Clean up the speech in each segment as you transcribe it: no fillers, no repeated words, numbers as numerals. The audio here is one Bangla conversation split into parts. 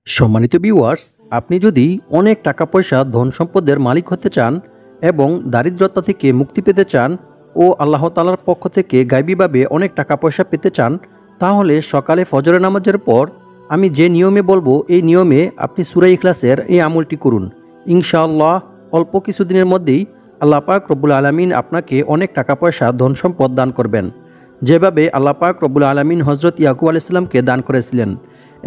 সম্মানিত ভিউয়ার্স, আপনি যদি অনেক টাকা পয়সা ধন সম্পদের মালিক হতে চান এবং দারিদ্রতা থেকে মুক্তি পেতে চান ও আল্লাহ তাআলার পক্ষ থেকে গায়বীভাবে অনেক টাকা পয়সা পেতে চান, তাহলে সকালে ফজরের নামাজের পর আমি যে নিয়মে বলবো এই নিয়মে আপনি সূরা ইখলাসের এই আমলটি করুন। ইনশাআল্লাহ অল্প কিছুদিনের মধ্যেই আল্লাহ পাক রব্বুল আলামিন আপনাকে অনেক টাকা পয়সা ধন সম্পদ দান করবেন, যেভাবে আল্লাহ পাক রব্বুল আলামিন হযরত ইয়াকুব আলাইহিস সালামকে দান করেছিলেন।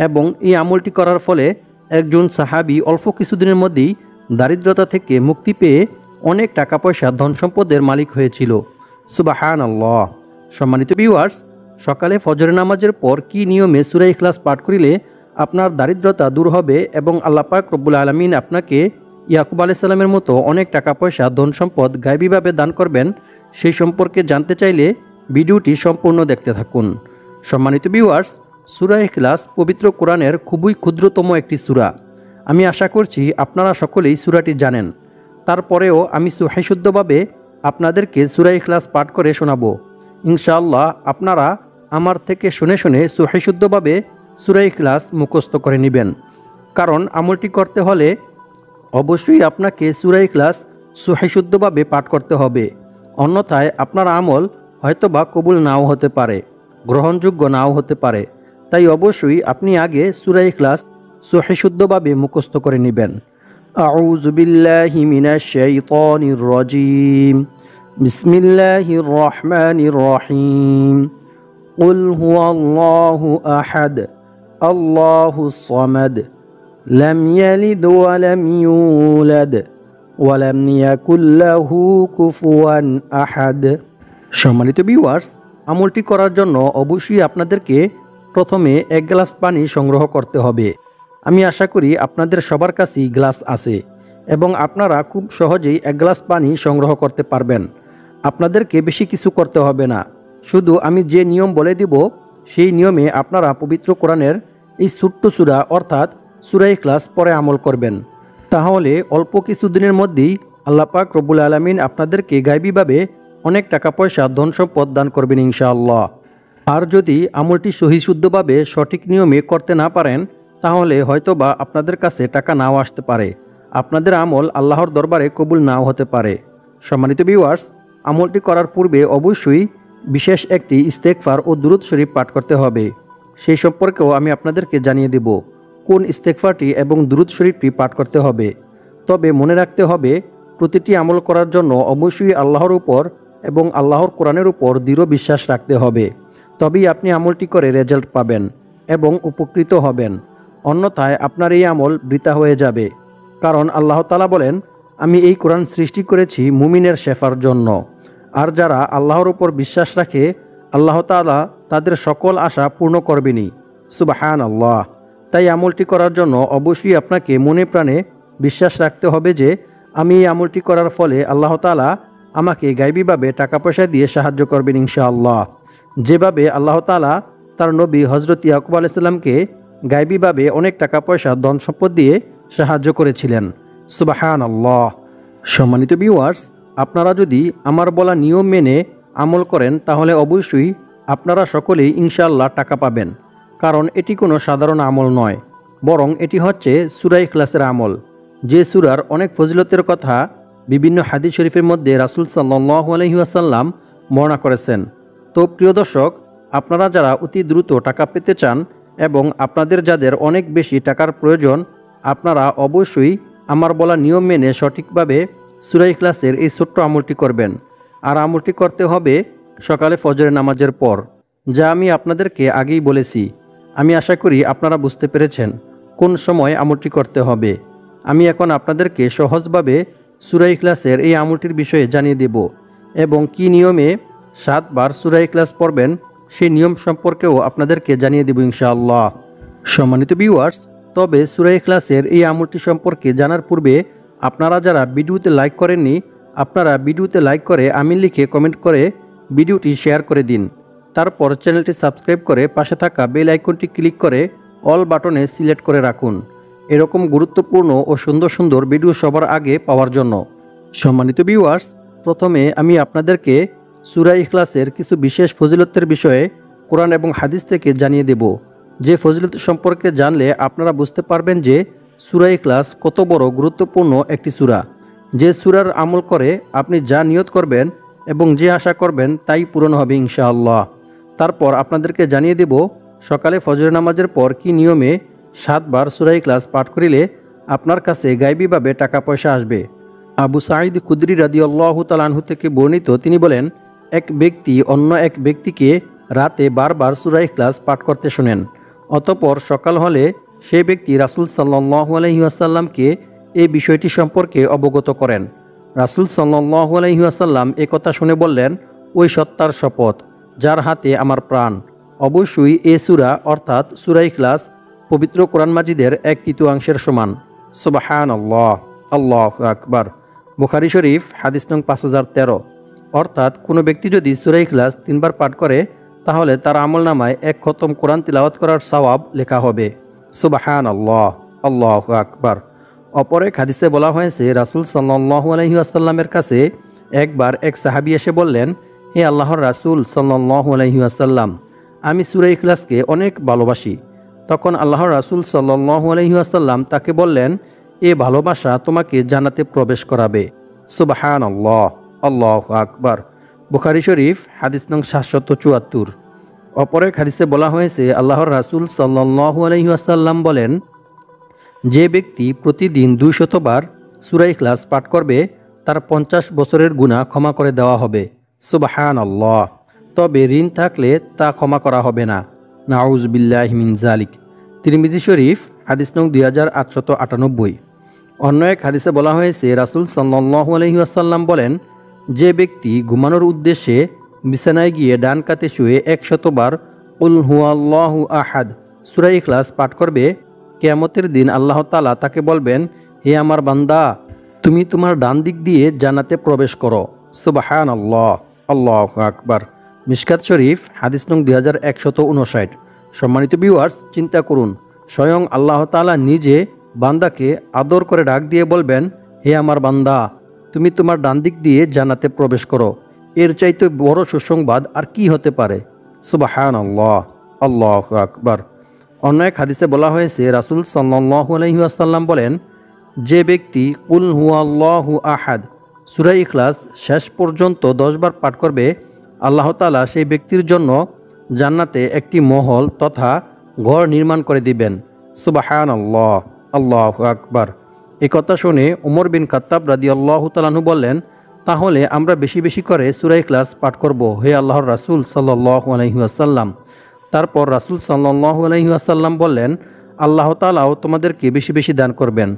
এবং এই আমলটি করার ফলে একজন সাহাবী অল্প কিছুদিনের মধ্যেই দারিদ্রতা থেকে মুক্তি পেয়ে অনেক টাকা পয়সা ধন সম্পদের মালিক হয়েছিল। সুবহানাল্লাহ। সম্মানিত ভিউয়ার্স, সকালে ফজরের নামাজের পর কি নিয়মে সূরা ইখলাস পাঠ করিলে আপনার দারিদ্রতা দূর হবে এবং আল্লাহ পাক রব্বুল আলামিন আপনাকে ইয়াকুব আলাইহিস সালামের মতো অনেক টাকা পয়সা ধন সম্পদ গায়বীভাবে দান করবেন, সেই সম্পর্কে জানতে চাইলে ভিডিওটি সম্পূর্ণ দেখতে থাকুন। সম্মানিত ভিউয়ার্স, সূরা ইখলাস পবিত্র কোরআনের খুবই ক্ষুদ্রতম একটি সূরা। আমি আশা করছি আপনারা সকলেই সূরাটি জানেন। তারপরেও আমি সহিশুদ্ধভাবে আপনাদেরকে সূরা ইখলাস পাঠ করে শোনাবো। ইনশাআল্লাহ আপনারা আমার থেকে শুনে শুনে সহিশুদ্ধভাবে সূরা ইখলাস মুখস্থ করে নেবেন। কারণ আমলটি করতে হলে অবশ্যই আপনাকে সূরা ইখলাস সহিশুদ্ধভাবে পাঠ করতে হবে, অন্যথায় আপনার আমল হয়তোবা কবুল নাও হতে পারে, গ্রহণযোগ্য নাও হতে পারে। তাই অবশ্যই আপনি আগে সূরা ইখলাস সহিশুদ্ধভাবে মুখস্থ করে নেবেন। আউযু বিল্লাহি মিনাশ শাইতানির রাজীম। বিসমিল্লাহির রহমানির রহিম। কুল হুয়াল্লাহু আহাদ, আল্লাহুস সামাদ, লাম ইয়ালিদ ওয়া লাম ইউলাদ ওয়া লাম ইয়াকুল লাহু কুফুয়ান আহাদ। সম্মানিত ভিউয়ার্স, আমলটি করার জন্য অবশ্যই আপনাদেরকে প্রথমে এক গ্লাস পানি সংগ্রহ করতে হবে। আমি আশা করি আপনাদের সবার কাছেই গ্লাস আছে এবং আপনারা খুব সহজেই এক গ্লাস পানি সংগ্রহ করতে পারবেন। আপনাদেরকে বেশি কিছু করতে হবে না, শুধু আমি যে নিয়ম বলে দিব সেই নিয়মে আপনারা পবিত্র কোরআনের এই ছোট্ট সূরা অর্থাৎ সূরা ইখলাস পরে আমল করবেন। তাহলে অল্প কিছুদিনের মধ্যেই আল্লাহ পাক রব্বুল আলামিন আপনাদেরকে গায়বীভাবে অনেক টাকা পয়সা ধন সম্পদ দান করবেন ইনশাআল্লাহ। আর যদি আমলটি সহিশুদ্ধভাবে সঠিক নিয়মে করতে না পারেন, তাহলে হয়তোবা আপনাদের কাছে টাকা নাও আসতে পারে, আপনাদের আমল আল্লাহর দরবারে কবুল নাও হতে পারে। সম্মানিত ভিউয়ার্স, আমলটি করার পূর্বে অবশ্যই বিশেষ একটি ইস্তেগফার ও দুরূদ শরীফ পাঠ করতে হবে। সেই সম্পর্কেও আমি আপনাদেরকে জানিয়ে দেব কোন ইস্তেগফারটি এবং দুরূদ শরীফটি পাঠ করতে হবে। তবে মনে রাখতে হবে, প্রতিটি আমল করার জন্য অবশ্যই আল্লাহর উপর এবং আল্লাহর কোরআনের উপর দৃঢ় বিশ্বাস রাখতে হবে, তবেই আপনি আমলটি করে রেজাল্ট পাবেন এবং উপকৃত হবেন। অন্যথায় আপনার এই আমল বৃথা হয়ে যাবে। কারণ আল্লাহ তাআলা বলেন, আমি এই কোরআন সৃষ্টি করেছি মুমিনের শেফার জন্য। আর যারা আল্লাহর উপর বিশ্বাস রাখে আল্লাহ তাআলা তাদের সকল আশা পূর্ণ করবেনই। সুবহানাল্লাহ। তাই আমলটি করার জন্য অবশ্যই আপনাকে মনে প্রাণে বিশ্বাস রাখতে হবে যে আমি এই আমলটি করার ফলে আল্লাহ তাআলা আমাকে গায়বীভাবে টাকা পয়সা দিয়ে সাহায্য করবেন ইনশাআল্লাহ। যেভাবে আল্লাহ তাআলা তার নবী হযরত ইয়াকুব আলাইহিস সালামকে গায়বীভাবে অনেক টাকা পয়সা ধন সম্পদ দিয়ে সাহায্য করেছিলেন। সুবহানাল্লাহ। সম্মানিত ভিউয়ার্স, আপনারা যদি আমার বলা নিয়ম মেনে আমল করেন তাহলে অবশ্যই আপনারা সকলেই ইনশাআল্লাহ টাকা পাবেন। কারণ এটি কোনো সাধারণ আমল নয়, বরং এটি হচ্ছে সূরা ইখলাসের আমল, যে সূরার অনেক ফজিলতের কথা বিভিন্ন হাদিস শরীফের মধ্যে রাসূল সাল্লাল্লাহু আলাইহি ওয়াসাল্লাম বর্ণনা করেছেন। তো প্রিয় দর্শক, আপনারা যারা অতি দ্রুত টাকা পেতে চান এবং আপনাদের যাদের অনেক বেশি টাকার প্রয়োজন, আপনারা অবশ্যই আমার বলা নিয়ম মেনে সঠিকভাবে সূরা ইখলাসের এই ছোট্ট আমলটি করবেন। আর আমলটি করতে হবে সকালে ফজরের নামাজের পর, যা আমি আপনাদেরকে আগেই বলেছি। আমি আশা করি আপনারা বুঝতে পেরেছেন কোন সময় আমলটি করতে হবে। আমি এখন আপনাদেরকে সহজভাবে সূরা ইখলাসের এই আমলটির বিষয়ে জানিয়ে দেব এবং কি নিয়মে 7 বার সূরা ইখলাস পড়বেন সেই নিয়ম সম্পর্কেও আপনাদেরকে জানিয়ে দেব ইনশাআল্লাহ। সম্মানিত ভিউয়ার্স, তবে সূরা ইখলাসের এই আমলটি সম্পর্কে জানার পূর্বে আপনারা যারা ভিডিওতে লাইক করেননি, আপনারা ভিডিওতে লাইক করে আমিন লিখে কমেন্ট করে ভিডিওটি শেয়ার করে দিন। তারপর চ্যানেলটি সাবস্ক্রাইব করে পাশে থাকা বেল আইকনটি ক্লিক করে অল বাটনে সিলেক্ট করে রাখুন, এরকম গুরুত্বপূর্ণ ও সুন্দর সুন্দর ভিডিও সবার আগে পাওয়ার জন্য। সম্মানিত ভিউয়ার্স, প্রথমে আমি আপনাদেরকে সূরা ইখলাসের কিছু বিশেষ ফজিলতের বিষয়ে কোরআন এবং হাদিস থেকে জানিয়ে দেব। যে ফজিলত সম্পর্কে জানলে আপনারা বুঝতে পারবেন যে সূরা ইখলাস কত বড় গুরুত্বপূর্ণ একটি সূরা। যে সূরার আমল করে আপনি যা নিয়ত করবেন এবং যে আশা করবেন তাই পূরণ হবে ইনশাআল্লাহ। তারপর আপনাদেরকে জানিয়ে দেব সকালে ফজরের নামাজের পর কি নিয়মে 7 বার সূরা ইখলাস পাঠ করিলে আপনার কাছে গায়বীভাবে টাকা পয়সা আসবে। আবু সাঈদ খুদরি রাদিয়াল্লাহু তাআলা আনহু থেকে বর্ণিত, তিনি বলেন, এক ব্যক্তি অন্য এক ব্যক্তিকে রাতে বারবার সূরা ইখলাস পাঠ করতে শোনেন। অতঃপর সকাল হলে সেই ব্যক্তি রাসূল সাল্লাল্লাহু আলাইহি ওয়াসাল্লামকে এই বিষয়টি সম্পর্কে অবগত করেন। রাসূল সাল্লাল্লাহু আলাইহি ওয়াসাল্লাম এ কথা শুনে বললেন, ওই সত্তার শপথ যার হাতে আমার প্রাণ, অবশ্যই এ সূরা অর্থাৎ সূরা ইখলাস পবিত্র কোরআন মাজিদের 1/3 সমান। সুবহানাল্লাহ, আল্লাহু আকবার। বুখারী শরীফ হাদিস নং 5013। অর্থাৎ কোনো ব্যক্তি যদি সূরা ইখলাস 3 বার পাঠ করে তাহলে তার আমলনামায় 1 খতম কোরআন তিলাওয়াত করার সওয়াব লেখা হবে। সুবহানাল্লাহ, আল্লাহু আকবার। অপর এক হাদিসে বলা হয়েছে রাসূল সাল্লাল্লাহু আলাইহি ওয়াসাল্লামের কাছে একবার এক সাহাবী এসে বললেন, হে আল্লাহর রাসূল সাল্লাল্লাহু আলাইহি ওয়াসাল্লাম, আমি সূরা ইখলাসকে অনেক ভালোবাসি। তখন আল্লাহর রাসূল সাল্লাল্লাহু আলাইহি ওয়াসাল্লাম তাকে বললেন, এ ভালোবাসা তোমাকে জান্নাতে প্রবেশ করাবে। সুবহানাল্লাহ, আল্লাহু আকবার। বুখারী শরীফ হাদিস নং 774। অপর এক হাদিসে বলা হয়েছে আল্লাহর রাসূল সাল্লাল্লাহু আলাইহি ওয়াসাল্লাম বলেন, যে ব্যক্তি প্রতিদিন 200 বার সূরা ইখলাস পাঠ করবে তার 50 বছরের গুনাহ ক্ষমা করে দেওয়া হবে। সুবহানাল্লাহ। তবে ঋণ থাকলে তা ক্ষমা করা হবে না। নাউযুবিল্লাহি মিন যালিক। তিরমিজি শরীফ হাদিস নং 2898। অন্য এক হাদিসে বলা হয়েছে রাসূল সাল্লাল্লাহু আলাইহি ওয়াসাল্লাম বলেন, যে ব্যক্তি ঘুমানোর উদ্দেশ্যে বিছানায় গিয়ে ডান কাতে শুয়ে 100 বার কুল হুয়াল্লাহু আহাদ সূরা ইখলাস পাঠ করবে, কিয়ামতের দিন আল্লাহ তাআলা তাকে বলবেন, হে আমার বান্দা, তুমি তোমার ডান দিক দিয়ে জান্নাতে প্রবেশ করো। সুবহানাল্লাহ, আল্লাহু আকবার। মিশকাত শরীফ হাদিস নং 2159। সম্মানিত ভিউয়ার্স, চিন্তা করুন, স্বয়ং আল্লাহ তাআলা নিজে বান্দাকে আদর করে ডাক দিয়ে বলবেন, হে আমার বান্দা, তুমি তোমার ডান দিক দিয়ে জান্নাতে প্রবেশ করো। এর চাইতে বড় সুসংবাদ আর কি হতে পারে? সুবহানাল্লাহ, আল্লাহু আকবার। অন্য এক হাদিসে বলা হয়েছে রাসূল সাল্লাল্লাহু আলাইহি ওয়াসাল্লাম বলেন, যে ব্যক্তি কুল হুয়াল্লাহু আহাদ সূরা ইখলাস শেষ পর্যন্ত 10 বার পাঠ করবে, আল্লাহ তাআলা সেই ব্যক্তির জন্য জান্নাতে একটি মহল তথা ঘর নির্মাণ করে দিবেন। সুবহানাল্লাহ, আল্লাহু আকবার। এই কথা শুনে ওমর বিন খাত্তাব রাদিয়াল্লাহু তাআলা আনহু বললেন, তাহলে আমরা বেশি বেশি করে সূরা ইখলাস পাঠ করব, হে আল্লাহর রাসূল সাল্লাল্লাহু আলাইহি ওয়াসাল্লাম। তারপর রাসূল সাল্লাল্লাহু আলাইহি ওয়াসাল্লাম বললেন, আল্লাহ তাআলাও তোমাদেরকে বেশি বেশি দান করবেন।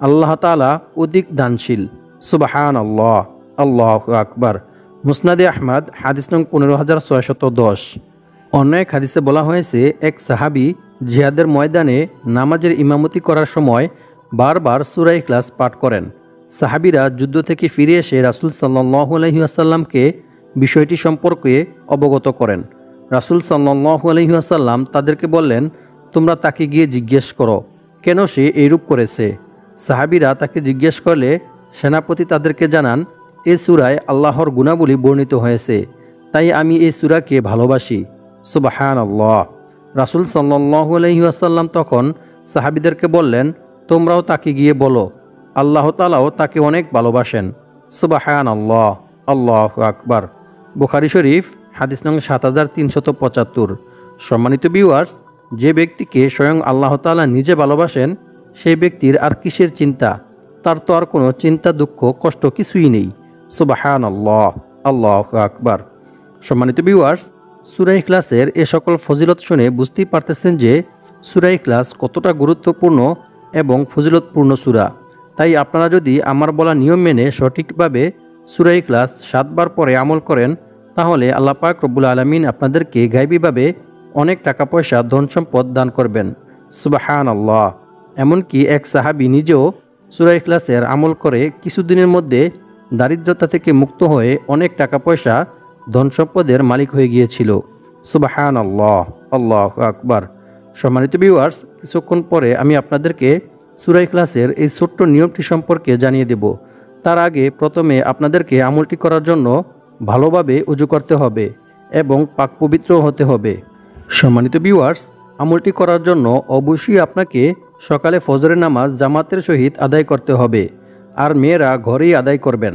আল্লাহ তাআলা অধিক দানশীল। সুবহানাল্লাহ, আল্লাহু আকবার। মুসনাদে আহমদ হাদিস নং 15610। অন্য এক হাদিসে বলা হয়েছে এক সাহাবী জিহাদের ময়দানে নামাজের ইমামতি করার সময় বারবার সূরা ইখলাস পাঠ করেন। সাহাবীরা যুদ্ধ থেকে ফিরে এসে রাসূল সাল্লাল্লাহু আলাইহি ওয়াসাল্লামকে বিষয়টি সম্পর্কে অবগত করেন। রাসূল সাল্লাল্লাহু আলাইহি ওয়াসাল্লাম তাদেরকে বললেন, তোমরা তাকে গিয়ে জিজ্ঞেস করো কেন সে এইরূপ করেছে। সাহাবীরা তাকে জিজ্ঞেস করলে সেনাপতি তাদেরকে জানান, এই সূরায় আল্লাহর গুণাবলী বর্ণিত হয়েছে, তাই আমি এই সূরাকে ভালোবাসি। সুবহানাল্লাহ। রাসূল সাল্লাল্লাহু আলাইহি ওয়াসাল্লাম তখন সাহাবীদেরকে বললেন, তোমরাও তাকে গিয়ে বলো আল্লাহ তাআলাও তাকে অনেক ভালোবাসেন। সুবহানাল্লাহ, আল্লাহু আকবার। বুখারী শরীফ হাদিস নং 7375। সম্মানিত ভিউয়ার্স, যে ব্যক্তিকে স্বয়ং আল্লাহ তাআলা নিজে ভালোবাসেন সেই ব্যক্তির আর কিসের চিন্তা? তার তো আর কোনো চিন্তা, দুঃখ, কষ্ট কিছুই নেই। সুবহানাল্লাহ, আল্লাহু আকবার। সম্মানিত ভিউয়ার্স, সূরা ইখলাসের এ সকল ফজিলত শুনে বুঝতেই পারতেছেন যে সূরা ইখলাস কতটা গুরুত্বপূর্ণ এবং ফজিলতপূর্ণ সূরা। তাই আপনারা যদি আমার বলা নিয়ম মেনে সঠিকভাবে সূরা ইখলাস 7 বার পরে আমল করেন তাহলে আল্লাহ পাক রব্বুল আলামিন আপনাদেরকে গায়বীভাবে অনেক টাকা পয়সা, ধন সম্পদ দান করবেন। সুবহানাল্লাহ। এমনকি এক সাহাবী নিজেও সূরা ইখলাসের আমল করে কিছুদিনের মধ্যে দারিদ্রতা থেকে মুক্ত হয়ে অনেক টাকা পয়সা, ধন সম্পদের মালিক হয়ে গিয়েছিল। সুবহানাল্লাহ, আল্লাহু আকবার। সম্মানিত ভিউয়ার্স, কিছুক্ষণ পরে আমি আপনাদেরকে সূরা ইখলাসের এই ছোট্ট নিয়মটি সম্পর্কে জানিয়ে দেব। তার আগে প্রথমে আপনাদেরকে আমলটি করার জন্য ভালোভাবে ওযু করতে হবে এবং পাক পবিত্র হতে হবে। সম্মানিত ভিউয়ার্স, আমলটি করার জন্য অবশ্যই আপনাকে সকালে ফজরের নামাজ জামাতের সহিত আদায় করতে হবে, আর মেয়েরা ঘরেই আদায় করবেন।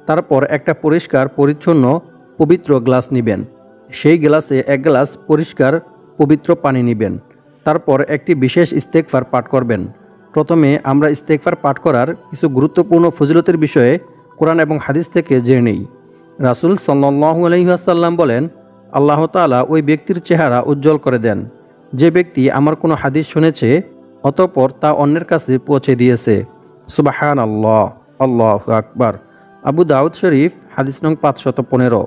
তারপর একটা পরিষ্কার পরিচ্ছন্ন পবিত্র গ্লাস নেবেন। সেই গ্লাসে এক গ্লাস পরিষ্কার পবিত্র পানি নেবেন। তারপর একটি বিশেষ ইস্তেগফার পাঠ করবেন। প্রথমে আমরা ইস্তেগফার পাঠ করার কিছু গুরুত্বপূর্ণ ফজিলতের বিষয়ে কোরআন এবং হাদিস থেকে জেনে নেই। রাসূল সাল্লাল্লাহু আলাইহি ওয়াসাল্লাম বলেন, আল্লাহ তাআলা ওই ব্যক্তির চেহারা উজ্জ্বল করে দেন যে ব্যক্তি আমার কোনো হাদিস শুনেছে অতঃপর তা অন্যের কাছে পৌঁছে দিয়েছে। সুবহানাল্লাহ, আল্লাহু আকবার। আবু দাউদ শরীফ, হাদিস নং 515।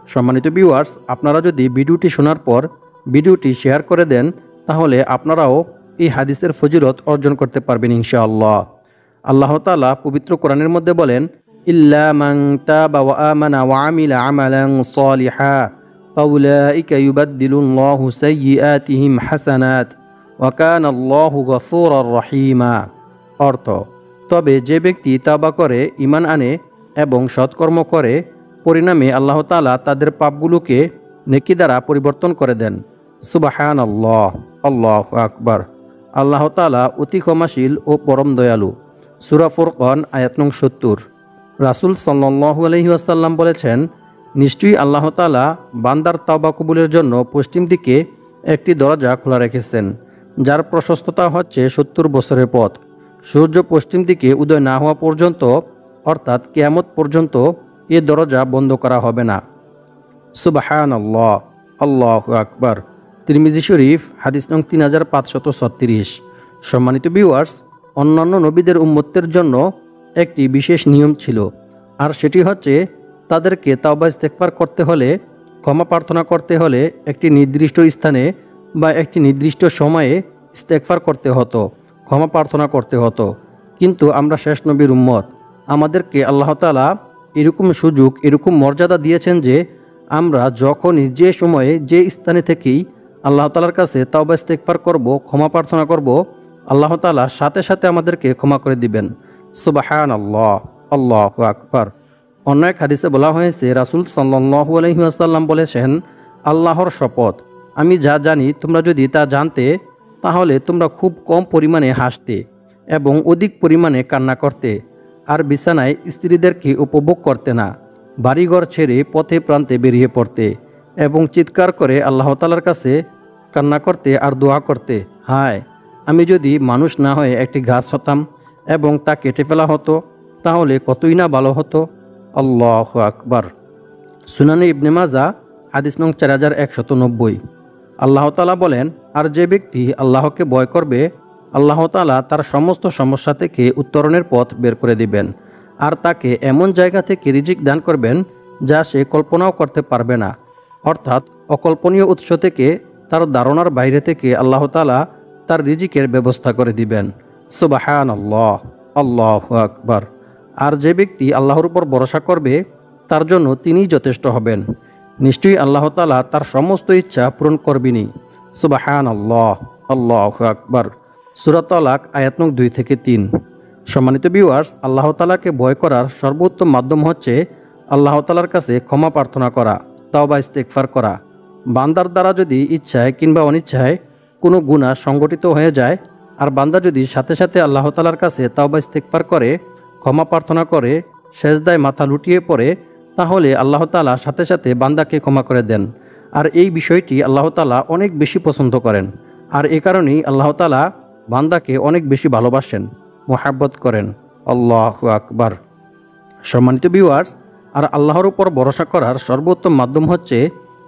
সম্মানিত ভিউয়ার্স, আপনারা যদি ভিডিওটি শোনার পর ভিডিওটি শেয়ার করে দেন তাহলে আপনারাও এই হাদিসের ফজিলত অর্জন করতে পারবেন ইনশাআল্লাহ। আল্লাহ তাআলা পবিত্র কোরআনের মধ্যে বলেন, ইল্লা মান তাবা ওয়া আমানা ওয়া আমিলা আমালান সালিহা ফাউলাইকা ইউবাদদিলুল্লাহু সাইয়্যাতিহিম হাসানাত ওয়া কানাল্লাহু গফুরার রহিমা। অর্থ, তবে যে ব্যক্তি তাওবা করে, ঈমান আনে এবং সৎকর্ম করে, পরিণামে আল্লাহ তাআলা তাদের পাপগুলোকে নেকি দ্বারা পরিবর্তন করে দেন। সুবহানাল্লাহ, আল্লাহু আকবার। আল্লাহ তাআলা অতি ক্ষমাশীল ও পরম দয়ালু। সূরা ফুরকান আয়াত নং 70। রাসূল সাল্লাল্লাহু আলাইহি ওয়াসাল্লাম বলেছেন, নিশ্চয়ই আল্লাহ তাআলা বান্দার তাওবা কবুলের জন্য পশ্চিম দিকে একটি দরজা খোলা রেখেছেন, যার প্রশস্ততা হচ্ছে 70 বছরের পথ। সূর্য পশ্চিম দিকে উদয় না হওয়া পর্যন্ত, অর্থাৎ কিয়ামত পর্যন্ত এ দরজা বন্ধ করা হবে না। সুবহানাল্লাহ, আল্লাহু আকবার। তিরমিজি শরীফ, হাদিস নং 3536। সম্মানিত ভিউয়ার্স, অন্যান্য নবীদের উম্মতের জন্য একটি বিশেষ নিয়ম ছিল, আর সেটি হচ্ছে তাদেরকে তাওবা ইস্তেগফার করতে হলে, ক্ষমা প্রার্থনা করতে হলে একটি নির্দিষ্ট স্থানে বা একটি নির্দিষ্ট সময়ে ইস্তেগফার করতে হতো, ক্ষমা প্রার্থনা করতে হতো। কিন্তু আমরা শেষ নবীর উম্মত, আমাদেরকে আল্লাহ তাআলা এরকম সুযোগ, এরকম মর্যাদা দিয়েছেন যে আমরা যখনই, যে সময়ে, যে স্থানে থেকেই আল্লাহ তাআলার কাছে তাওবা ইস্তেগফার করব, ক্ষমা প্রার্থনা করব, আল্লাহ তাআলা সাথে সাথে আমাদেরকে ক্ষমা করে দিবেন। সুবহানাল্লাহ, আল্লাহু আকবার। অন্য এক হাদিসে বলা হয়েছে, রাসূল সাল্লাল্লাহু আলাইহি ওয়াসাল্লাম বলেছেন, আল্লাহর শপথ, আমি যা জানি তোমরা যদি তা জানতে তাহলে তোমরা খুব কম পরিমাণে হাসতে এবং অধিক পরিমাণে কান্না করতে, আর বিছানায় স্ত্রীদেরকে উপভোগ করতে না, বাড়িঘর ছেড়ে পথে প্রান্তে বেরিয়ে পড়তে এবং চিৎকার করে আল্লাহ তাআলার কাছে কান্না করতে আর দোয়া করতে, হায় আমি যদি মানুষ না হয়ে একটি গাছ হতাম এবং তা কেটে ফেলা হতো তাহলে কতই না ভালো হতো। আল্লাহু আকবার। সুনানে ইবনে মাজাহ, হাদিস নং 4190। আল্লাহ তাআলা বলেন, আর যে ব্যক্তি আল্লাহকে ভয় করবে, আল্লাহ তাআলা তার সমস্ত সমস্যা থেকে উত্তরণের পথ বের করে দিবেন, আর তাকে এমন জায়গা থেকে রিজিক দান করবেন যা সে কল্পনাও করতে পারবে না। অর্থাৎ অকল্পনীয় উৎস থেকে, তার ধারণার বাইরে থেকে আল্লাহ তাআলা তার রিজিকের ব্যবস্থা করে দিবেন। সুবহানাল্লাহ, আল্লাহু আকবার। আর যে ব্যক্তি আল্লাহর উপর ভরসা করবে তার জন্য তিনিই যথেষ্ট হবেন। নিশ্চয়ই আল্লাহ তাআলা তার সমস্ত ইচ্ছা পূরণ করবেনই। সুবহানাল্লাহ, আল্লাহু আকবার। সূরা তালাক আয়াত নং 2 থেকে 3। সম্মানিত ভিউয়ার্স, আল্লাহ তাআলাকে ভয় করার সর্বোত্তম মাধ্যম হচ্ছে আল্লাহ তাআলার কাছে ক্ষমা প্রার্থনা করা, তাওবা ইস্তেগফার করা। বান্দার দ্বারা যদি ইচ্ছায় কিংবা অনিচ্ছায় কোনো গুনাহ সংগঠিত হয়ে যায়, আর বান্দা যদি সাথে সাথে আল্লাহ তাআলার কাছে তাওবা ইস্তেগফার করে, ক্ষমা প্রার্থনা করে, সেজদায় মাথা লুটিয়ে পড়ে, তাহলে আল্লাহ তাআলা সাথে সাথে বান্দাকে ক্ষমা করে দেন। আর এই বিষয়টি আল্লাহ তাআলা অনেক বেশি পছন্দ করেন, আর এ কারণেই আল্লাহ তাআলা বান্দাকে অনেক বেশি ভালোবাসেন, মুহাব্বত করেন। আল্লাহু আকবার। সম্মানিত ভিউয়ার্স, আর আল্লাহর উপর ভরসা করার সর্বোত্তম মাধ্যম হচ্ছে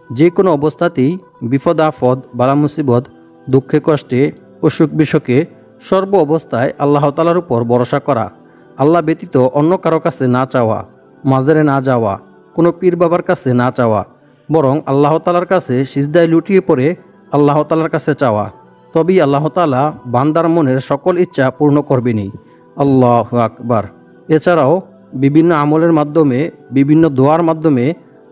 যে কোনো অবস্থাতেই বিপদ আপদ, বালা মুসিবত, দুঃখে কষ্টে, অসুখ বিসুখে সর্ব অবস্থায় আল্লাহ তাআলার উপর ভরসা করা, আল্লাহ ব্যতীত অন্য কারো কাছে না চাওয়া, মাজারে না যাওয়া, কোনো পীর বাবার কাছে না চাওয়া, বরং আল্লাহ তাআলার কাছে সিজদায় লুটিয়ে পড়ে আল্লাহ তাআলার কাছে চাওয়া। তবেই আল্লাহ তাআলা বান্দার মনের সকল ইচ্ছা পূর্ণ করবেনই। আল্লাহু আকবার। এছাড়াও বিভিন্ন আমলের মাধ্যমে, বিভিন্ন দোয়ার মাধ্যমে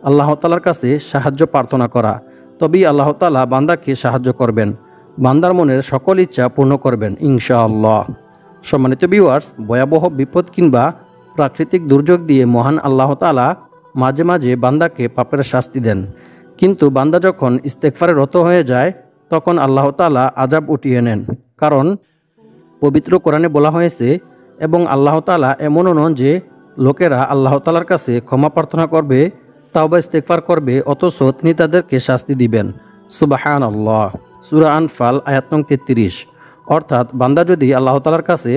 আল্লাহ তাআলার কাছে সাহায্য প্রার্থনা করা, তবেই আল্লাহ তাআলা বান্দাকে সাহায্য করবেন, বান্দার মনের সকল ইচ্ছা পূর্ণ করবেন ইনশাআল্লাহ। সম্মানিত ভিউয়ার্স, ভয়াবহ বিপদ কিংবা প্রাকৃতিক দুর্যোগ দিয়ে মহান আল্লাহ তাআলা মাঝে মাঝে বান্দাকে পাপের শাস্তি দেন, কিন্তু বান্দা যখন ইস্তেগফারে রত হয়ে যায় তখন আল্লাহ তাআলা আযাব উঠিয়ে নেন। কারণ পবিত্র কোরআনে বলা হয়েছে, এবং আল্লাহ তাআলা এমনও নন যে লোকেরা আল্লাহ তাআলার কাছে ক্ষমা প্রার্থনা করবে, তাওবা ইস্তেগফার করবে, অথচ তিনি তাদেরকে শাস্তি দিবেন। সুবহানাল্লাহ। সূরা আনফাল আয়াত নং 33। অর্থাৎ বান্দা যদি আল্লাহ তাআলার কাছে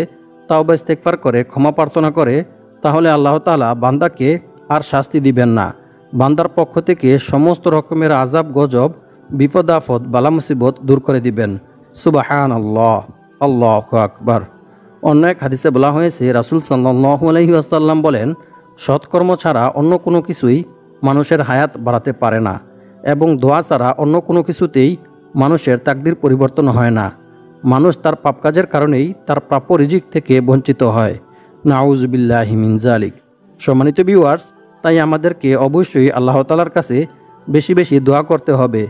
তাওবা ইস্তেগফার করে ক্ষমা প্রার্থনা করে, তাহলে আল্লাহ তাআলা বান্দাকে আর শাস্তি দিবেন না। বান্দার পক্ষ থেকে সমস্ত রকমের আযাব গজব, বিপদ আপদ, বালা মুসিবত দূর করে দিবেন। সুবহানাল্লাহ। আল্লাহু আকবার। অন্য এক হাদিসে বলা হয়েছে, রাসূল সাল্লাল্লাহু আলাইহি ওয়াসাল্লাম বলেন, সৎকর্ম ছাড়া অন্য কোনো কিছুই মানুষের হায়াত বাড়াতে পারে না, এবং দোয়া ছাড়া অন্য কোনো কিছুতেই মানুষের তাকদির পরিবর্তন হয় না। মানুষ তার পাপ কাজের কারণেই তার প্রাপ্য রিজিক থেকে বঞ্চিত হয়। নাউযুবিল্লাহি মিন যালিক। সম্মানিত ভিউয়ার্স, তাই আমাদেরকে অবশ্যই আল্লাহ তাআলার কাছে বেশি বেশি দোয়া করতে হবে।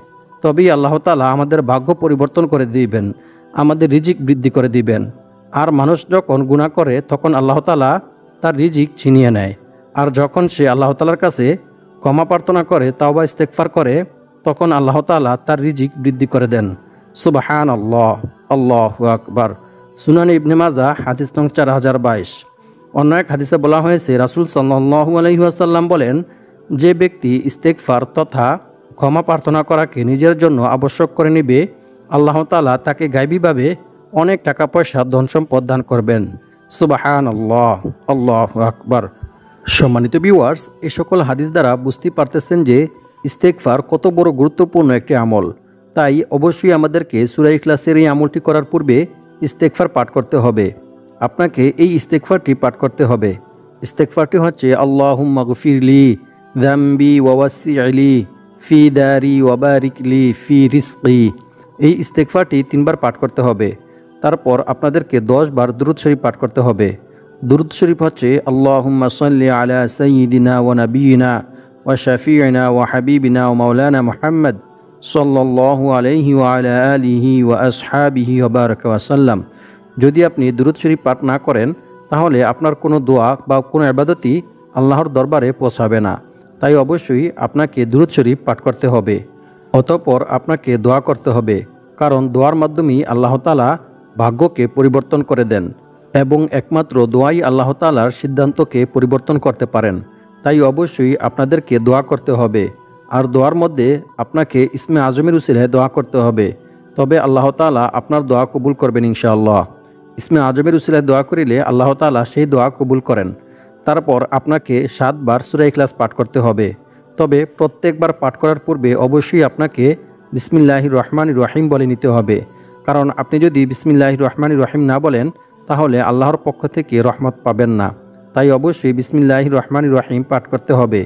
তবেই আল্লাহ তাআলা আমাদের ভাগ্য পরিবর্তন করে দিবেন, আমাদের রিজিক বৃদ্ধি করে দিবেন। আর মানুষ যখন গুনাহ করে তখন আল্লাহ তাআলা তার রিজিক ছিনিয়ে নেয়। আর যখন সে আল্লাহ তাআলার কাছে ক্ষমা প্রার্থনা করে, তাওবা ইস্তেগফার করে, তখন আল্লাহ তাআলা তার রিজিক বৃদ্ধি করে দেন। সুবহানাল্লাহ। আল্লাহু আকবার। সুনান ইবনে মাজাহ হাদিস নং 4022। অন্য এক হাদিসে বলা হয়েছে, রাসূল সাল্লাল্লাহু আলাইহি ওয়াসাল্লাম বলেন, যে ব্যক্তি ইস্তেগফার তথা ক্ষমা প্রার্থনা করাকে নিজের জন্য আবশ্যক করে নেবে, আল্লাহ তাআলা তাকে গায়বীভাবে অনেক টাকা পয়সা ধন সম্পদ দান করবেন। সুবহানাল্লাহ। আল্লাহু আকবার। সম্মানিত ভিউয়ার্স, এই সকল হাদিস দ্বারা বুঝতে পারতেছেন যে ইস্তেগফার কত বড় গুরুত্বপূর্ণ একটি আমল। তাই অবশ্যই আমাদেরকে সূরা ইখলাসের এই আমলটি করার পূর্বে ইস্তেগফার পাঠ করতে হবে। আপনাকে এই ইস্তেগফারটি পাঠ করতে হবে। ইস্তেগফারটি হচ্ছে, আল্লাহুম্মা গফিরলি যামবি ওয়া ওয়াসি'লি ফি দারি ওয়া বারিক লি ফি রিজকি। এই ইস্তেগফারটি 3 বার পাঠ করতে হবে। তারপর আপনাদেরকে 10 বার দুরূদ শরীফ পাঠ করতে হবে। দুরূদ শরীফ হচ্ছে, আল্লাহুম্মা সাল্লি আলা সাইয়্যিদিনা ওয়া নাবিয়িনা ওয়া শাফিঈনা ওয়া হাবিবিনা ওয়া মাওলানা মুহাম্মদ সাল্লাল্লাহু আলাইহি ওয়া আলা আলিহি ওয়া আসহাবিহি ওয়া বারাকা ওয়া সাল্লাম। যদি আপনি দুরূদ শরীফ পাঠ না করেন, তাহলে আপনার কোনো দোয়া বা কোনো ইবাদতই আল্লাহর দরবারে পৌঁছাবে না। তাই অবশ্যই আপনাকে দুরূদ শরীফ পাঠ করতে হবে। অতঃপর আপনাকে দোয়া করতে হবে, কারণ দোয়ার মাধ্যমেই আল্লাহ তাআলা ভাগ্যকে পরিবর্তন করে দেন, এবং একমাত্র দোয়াই আল্লাহ তাআলার সিদ্ধান্তকে পরিবর্তন করতে পারেন। তাই অবশ্যই আপনাদেরকে দোয়া করতে হবে। আর দোয়ার মধ্যে আপনাকে ইসমে আজমের উসিলায় দোয়া করতে হবে, তবে আল্লাহ তাআলা আপনার দোয়া কবুল করবেন ইনশাআল্লাহ। ইসমে আজমের উসিলায় দোয়া করিলে আল্লাহ তাআলা সেই দোয়া কবুল করেন। তারপর আপনাকে 7 বার সূরা ইখলাস পাঠ করতে হবে। তবে প্রত্যেকবার পাঠ করার পূর্বে অবশ্যই আপনাকে বিসমিল্লাহির রহমানির রহিম বলে নিতে হবে, কারণ আপনি যদি বিসমিল্লাহির রহমানির রহিম না বলেন, তাহলে আল্লাহর পক্ষ থেকে রহমত পাবেন না। তাই অবশ্যই বিসমিল্লাহির রহমানির রহিম পাঠ করতে হবে।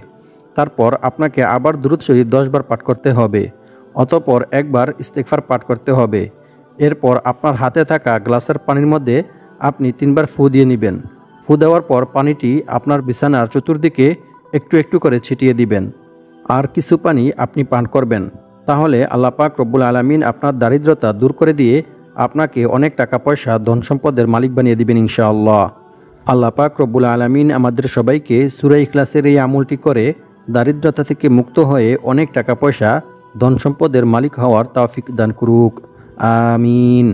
তারপর আপনাকে আবার দুরূদ শরীফ 10 বার পাঠ করতে হবে। অতঃপর একবার ইস্তেগফার পাঠ করতে হবে। এরপর আপনার হাতে থাকা গ্লাসের পানির মধ্যে আপনি 3 বার ফু দিয়ে নেবেন। ফু দেওয়ার পর পানিটি আপনার বিছানার চতুর্দিকে একটু একটু করে ছিটিয়ে দিবেন। আর কিছু পানি আপনি পান করবেন। তাহলে আল্লাহ পাক রব্বুল আলামিন আপনার দারিদ্রতা দূর করে দিয়ে আপনাকে অনেক টাকা পয়সা ধন সম্পদের মালিক বানিয়ে দিবেন ইনশাআল্লাহ। আল্লাহ পাক রব্বুল আলামিন আমাদের সবাইকে সূরা ইখলাসের এই আমলটি করে দারিদ্রতা থেকে মুক্ত হয়ে অনেক টাকা পয়সা ধন সম্পদের মালিক হওয়ার তৌফিক দান করুক। আমিন।